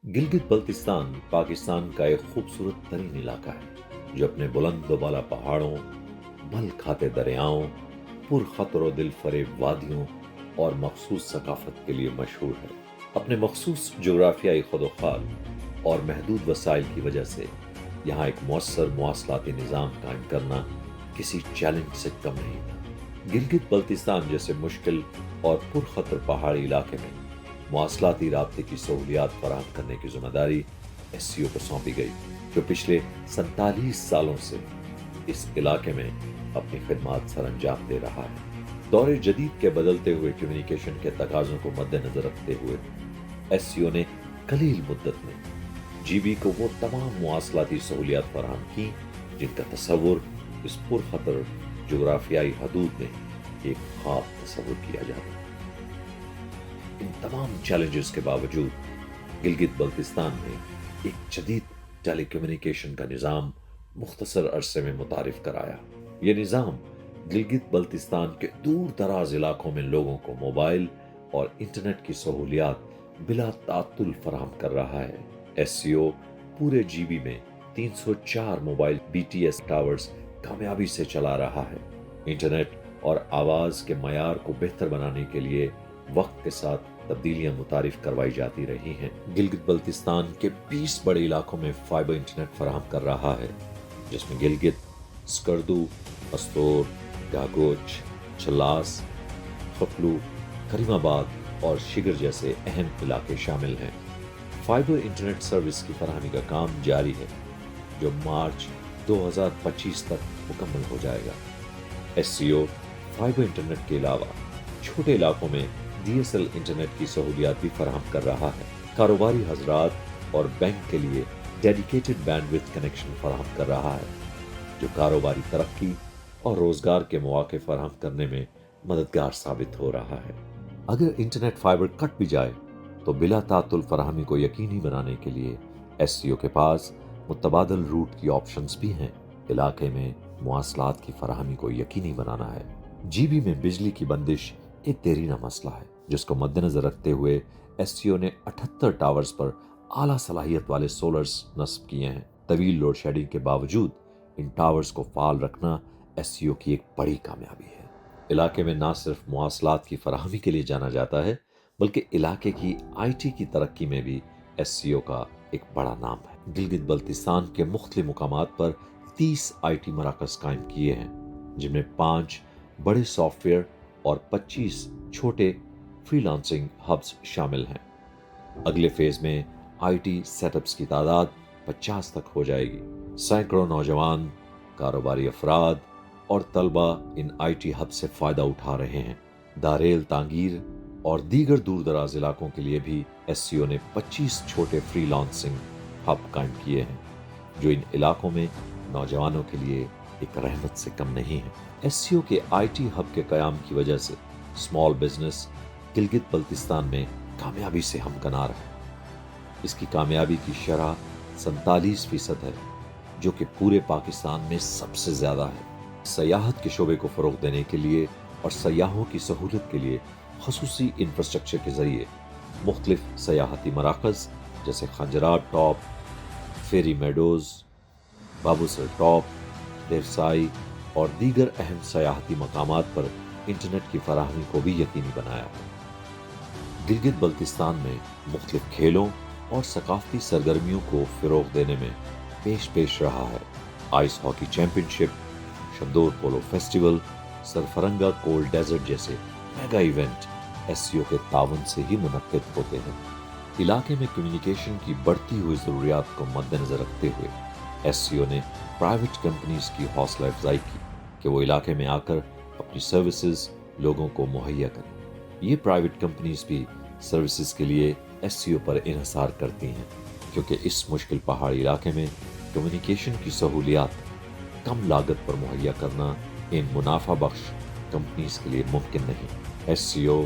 गिलगित बल्तिस्तान पाकिस्तान का एक खूबसूरत तरीन इलाका है जो अपने बुलंद बाला पहाड़ों, मल खाते दरियाओं, पुरखतर दिल फरेब वादियों और मखसूस सकाफत के लिए मशहूर है। अपने मखसूस जोग्राफियाई खुदोखाल और महदूद वसाइल की वजह से यहाँ एक मौसर मवासलाती निज़ाम कायम करना किसी चैलेंज से कम नहीं था। गिलगित बल्तिस्तान जैसे मुश्किल और पुरखतर पहाड़ी इलाके में मवासलाती राब्ते की सहूलियात फराहम करने की जिम्मेदारी एससीओ को सौंपी गई, जो पिछले 47 सालों से इस इलाके में अपनी खिदमात सर अंजाम दे रहा है। दौरे जदीद के बदलते हुए कम्युनिकेशन के तकाज़ों को मद्देनजर रखते हुए एससीओ ने कलील मुद्दत में जीबी को वो तमाम मवासलाती सहूलियात फराहम की जिनका तस्वुर इस पुरखतर जोग्राफियाई हदूद में एक ख्वाब तस्वुर किया जाता है। इन तमाम चैलेंजेस के बावजूद गिलगित बल्तिस्तान में एक जदीद टेलीकम्युनिकेशन का निज़ाम मुख्तसर अरसे में मुतारिफ कराया। ये निज़ाम गिलगित बल्तिस्तान के दूर दराज इलाकों में लोगों को मोबाइल और इंटरनेट की सहूलियात बिला तात्तुल फराहम कर रहा है। एससीओ पूरे जीबी में 304 मोबाइल बीटीएस टावर्स कामयाबी से चला रहा है। इंटरनेट और आवाज़ के मयार को बेहतर बनाने के लिए वक्त के साथ तब्दीलियां मुतारिफ करवाई जाती रही हैं। गिलगित बल्तिस्तान के 20 बड़े इलाकों में फाइबर इंटरनेट फराहम कर रहा है, जिसमें गिलगित, स्कर्दू, अस्तोर, गागोच, चलास, खपलू, करीमाबाद और शिगर जैसे अहम इलाके शामिल हैं। फाइबर इंटरनेट सर्विस की फराहमी का काम जारी है, जो मार्च 2025 तक मुकम्मल हो जाएगा। एससीओ फाइबर इंटरनेट के अलावा छोटे इलाकों में डीएसएल इंटरनेट की सहूलियात भी फराहम कर रहा है। कारोबारी हजरात और बैंक के लिए डेडिकेटेड बैंडविड्थ कनेक्शन फराहम कर रहा है, जो कारोबारी तरक्की और रोजगार के मौके फराहम करने में मददगार साबित हो रहा है। अगर इंटरनेट फाइबर कट भी जाए तो बिला तातुल फराहमी को यकीनी बनाने के लिए एससीओ के पास मुतबादल रूट की ऑप्शंस भी हैं। इलाके में मवासलात की फराहमी को यकीनी बनाना है। जीबी में बिजली की बंदिश एक देरीना मसला है, जिसको मद्देनजर रखते हुए एससीओ ने 78 टावर्स पर आला सलाहियत वाले सोलर्स नस्ब किए हैं। तवील लोड शेडिंग के बावजूद इन टावर्स को फाल रखना एससीओ की एक बड़ी कामयाबी है। इलाके में न सिर्फ मवासलात की फराहमी के लिए जाना जाता है, बल्कि इलाके की आईटी की तरक्की में भी एससीओ का एक बड़ा नाम है। गिलगित बल्तिस्तान के मुख्तलिफ मुकामात पर 30 आईटी मराकज कायम किए हैं, जिनमें 5 बड़े सॉफ्टवेयर और 25 छोटे फ्रीलांसिंग हब्स शामिल हैं। अगले फेज में आईटी सेटअप्स की तादाद 50 तक हो जाएगी। सैकड़ों नौजवान, कारोबारी अफराद और तलबा इन आईटी हब से फायदा उठा रहे हैं। दारेल तांगीर और दीगर दूर दराज इलाकों के लिए भी एससीओ ने 25 छोटे फ्रीलांसिंग हब कायम किए हैं, जो इन इलाकों में नौजवानों के लिए एक रहमत से कम नहीं है। एससीओ के आईटी हब के कयाम की वजह से स्मॉल बिजनेस गिलगित बल्तिस्तान में कामयाबी से हमकनार है। इसकी कामयाबी की शरह 47% है, जो कि पूरे पाकिस्तान में सबसे ज्यादा है। सयाहत के शोबे को फरोग देने के लिए और सयाहों की सहूलत के लिए खसूसी इंफ्रास्ट्रक्चर के जरिए मुख्तलिफ सयाहती मराकज जैसे खंजरा टॉप, फेरी मेडोज, बाबूसर टॉप, देवसाई और दीगर अहम सयाहती मकामात पर इंटरनेट की फराहमी को भी यकीनी बनाया है। गिलगित बल्तिस्तान में मुख्तलिफ खेलों और सकाफती सरगर्मियों को फ़रोग़ देने में पेश रहा है। आइस हॉकी चैंपियनशिप, शंदोर पोलो फेस्टिवल, सरफरंगा कोल्ड डेजर्ट जैसे मेगा इवेंट एससीओ के तावन से ही मुनक्किद होते हैं। इलाके में कम्युनिकेशन की बढ़ती हुई ज़रूरियात को मद्देनजर रखते हुए एससीओ ने प्राइवेट कंपनीज की हौसला अफजाई की कि वो इलाके में आकर अपनी सर्विसेज लोगों को मुहैया करें। ये प्राइवेट कंपनीज भी सर्विसेज के लिए एससीओ पर इन्हिसार करती हैं, क्योंकि इस मुश्किल पहाड़ी इलाके में कम्युनिकेशन की सहूलियात कम लागत पर मुहैया करना इन मुनाफा बख्श कंपनीज के लिए मुमकिन नहीं। एससीओ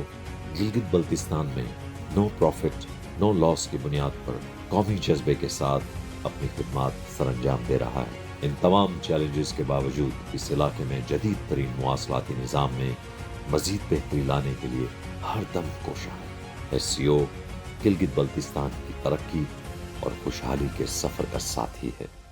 गिलगित बल्तिस्तान में नो प्रॉफिट नो लॉस की बुनियाद पर कौमी जज्बे के साथ अपनी खिदमात सर अंजाम दे रहा है। इन तमाम चैलेंजेस के बावजूद इस इलाके में जदीद तरीन मवासलाती निज़ाम में मजीद बेहतरी लाने के लिए हर दम कोशा है। एससीओ गिलगित बल्तिस्तान की तरक्की اور خوشحالی کے سفر کا ساتھی ہے۔